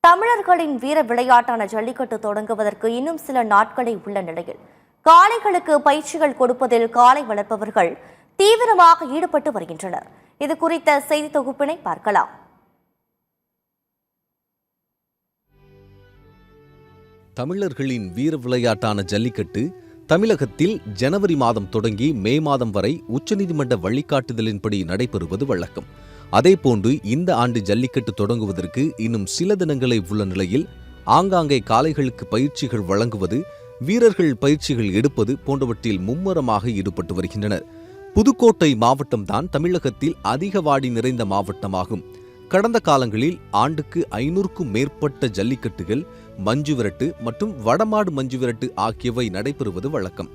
தமிழர்களின் வீர விளையாட்டான ஜல்லிக்கட்டு தொடங்குவதற்கு இன்னும் சில நாட்களே உள்ள நிலையில் காளைகளுக்கு பயிற்சிகள் கொடுப்பதில் காளை வளர்ப்பவர்கள் தீவிரமாக ஈடுபட்டு வருகின்றனர். இது குறித்த செய்தி தொகுப்பினை பார்க்கலாம். தமிழர்களின் வீர விளையாட்டான ஜல்லிக்கட்டு தமிழகத்தில் ஜனவரி மாதம் தொடங்கி மே மாதம் வரை உச்சநீதிமன்ற வழிகாட்டுதலின்படி நடைபெறுவது வழக்கம். அதேபோன்று இந்த ஆண்டு ஜல்லிக்கட்டு தொடங்குவதற்கு இன்னும் சில தினங்களே உள்ள நிலையில் ஆங்காங்கே காளைகளுக்கு பயிற்சிகள் வழங்குவது, வீரர்கள் பயிற்சிகள் எடுப்பது போன்றவற்றில் மும்முரமாக ஈடுபட்டு வருகின்றனர். புதுக்கோட்டை மாவட்டம்தான் தமிழகத்தில் அதிக வாடி நிறைந்த மாவட்டமாகும். கடந்த காலங்களில் ஆண்டுக்கு 500க்கும் மேற்பட்ட ஜல்லிக்கட்டுகள், மஞ்சுவிரட்டு மற்றும் வடமாடு மஞ்சுவிரட்டு ஆகியவை நடைபெறுவது வழக்கம்.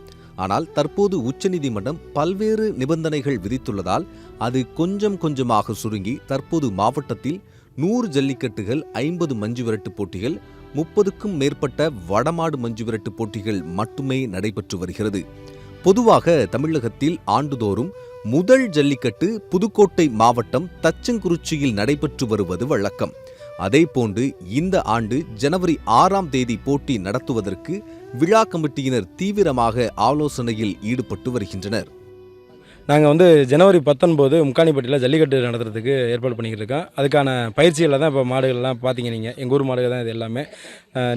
ஆனால் தற்போது உச்சநீதிமன்றம் பல்வேறு நிபந்தனைகள் விதித்துள்ளதால் அது கொஞ்சம் கொஞ்சமாக சுருங்கி தற்போது மாவட்டத்தில் 100 ஜல்லிக்கட்டுகள், 50 மஞ்சுவிரட்டு போட்டிகள், 30க்கும் மேற்பட்ட வடமாடு மஞ்சுவிரட்டு போட்டிகள் மட்டுமே நடைபெற்று வருகிறது. பொதுவாக தமிழகத்தில் ஆண்டுதோறும் முதல் ஜல்லிக்கட்டு புதுக்கோட்டை மாவட்டம் தச்சங்குறிச்சியில் நடைபெற்று வருவது வழக்கம். அதேபோன்று இந்த ஆண்டு ஜனவரி 6ஆம் தேதி போட்டி நடத்துவதற்கு விழா கமிட்டியினர் தீவிரமாக ஆலோசனையில் ஈடுபட்டு வருகின்றனர். நாங்கள் ஜனவரி 19 முக்காணிப்பட்டியில் ஜல்லிக்கட்டு நடத்துறதுக்கு ஏற்பாடு பண்ணிக்கிட்டு இருக்கோம். அதுக்கான பயிற்சிகளில் தான் இப்போ மாடுகள்லாம் பார்த்தீங்க நீங்கள், எங்கள் ஊர் மாடுகள் தான் இது எல்லாமே.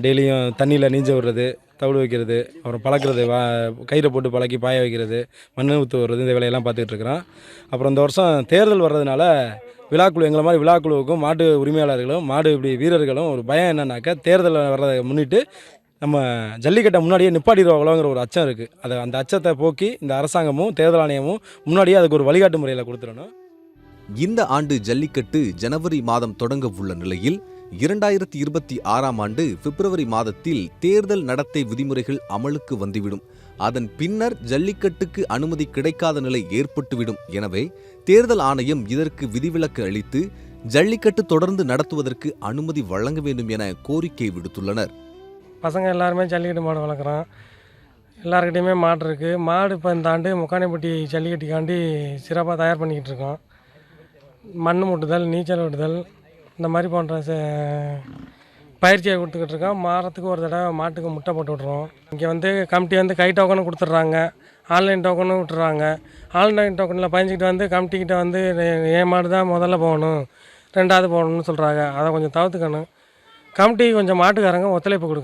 டெய்லியும் தண்ணியில் நீஞ்ச விடுறது, தவிடு வைக்கிறது, அப்புறம் பழக்கிறது, கயிறை போட்டு பழக்கி பாய வைக்கிறது, மண் ஊற்று வர்றது, இந்த வேலையெல்லாம் பார்த்துக்கிட்டு இருக்கிறோம். அப்புறம் இந்த வருஷம் தேர்தல் வர்றதுனால விழாக்குழு, எங்களை மாதிரி விழாக்குழுவுக்கும் மாடு உரிமையாளர்களும் மாடு இப்படி வீரர்களும் ஒரு பயம் என்னன்னாக்கா, தேர்தல் வர்றதை முன்னிட்டு நம்ம ஜல்லிக்கட்டை முன்னாடியே நிப்பாட்டிடுவாங்களோங்கிற ஒரு அச்சம் இருக்குது. அந்த அச்சத்தை போக்கி இந்த அரசாங்கமும் தேர்தல் ஆணையமும் முன்னாடியே அதுக்கு ஒரு வழிகாட்டு முறையில் கொடுத்துடணும். இந்த ஆண்டு ஜல்லிக்கட்டு ஜனவரி மாதம் தொடங்க உள்ள நிலையில் 2026ஆம் ஆண்டு பிப்ரவரி மாதத்தில் தேர்தல் நடத்தை விதிமுறைகள் அமலுக்கு வந்துவிடும். அதன் பின்னர் ஜல்லிக்கட்டுக்கு அனுமதி கிடைக்காத நிலை ஏற்பட்டுவிடும். எனவே தேர்தல் ஆணையம் இதற்கு விதிவிலக்கு அளித்து ஜல்லிக்கட்டு தொடர்ந்து நடத்துவதற்கு அனுமதி வழங்க வேண்டும் என கோரிக்கை விடுத்துள்ளனர். பசங்க எல்லாருமே ஜல்லிக்கட்டு மாடு வளர்க்குறோம். எல்லாருக்கிட்டையுமே மாடு இருக்குது. மாடு இப்போ இந்த ஆண்டு முக்காணிப்பட்டி ஜல்லிக்கட்டுக்காண்டி சிறப்பாக தயார் பண்ணிக்கிட்டு இருக்கோம். மண் மூட்டுதல், நீச்சல் விடுதல், இந்த மாதிரி போன்ற பயிற்சியை கொடுத்துக்கிட்டு இருக்கோம். மாதத்துக்கு ஒரு தடவை மாட்டுக்கு முட்டை போட்டு விட்ருவோம். இங்கே கமிட்டி கை டோக்கனும் கொடுத்துட்றாங்க, ஆன்லைன் டோக்கனும் விட்டுறாங்க. ஆன்லைன் டோக்கனில் பயஞ்சிக்கிட்டு கமிட்டிக்கிட்ட என் மாடு தான் முதல்ல போகணும், 2வது போகணும்னு சொல்கிறாங்க. அதை கொஞ்சம் தவிர்த்துக்கணும். கமிட்டி கொஞ்சம் மாட்டுக்காரங்க ஒத்துழைப்பு கொடுக்கணும்.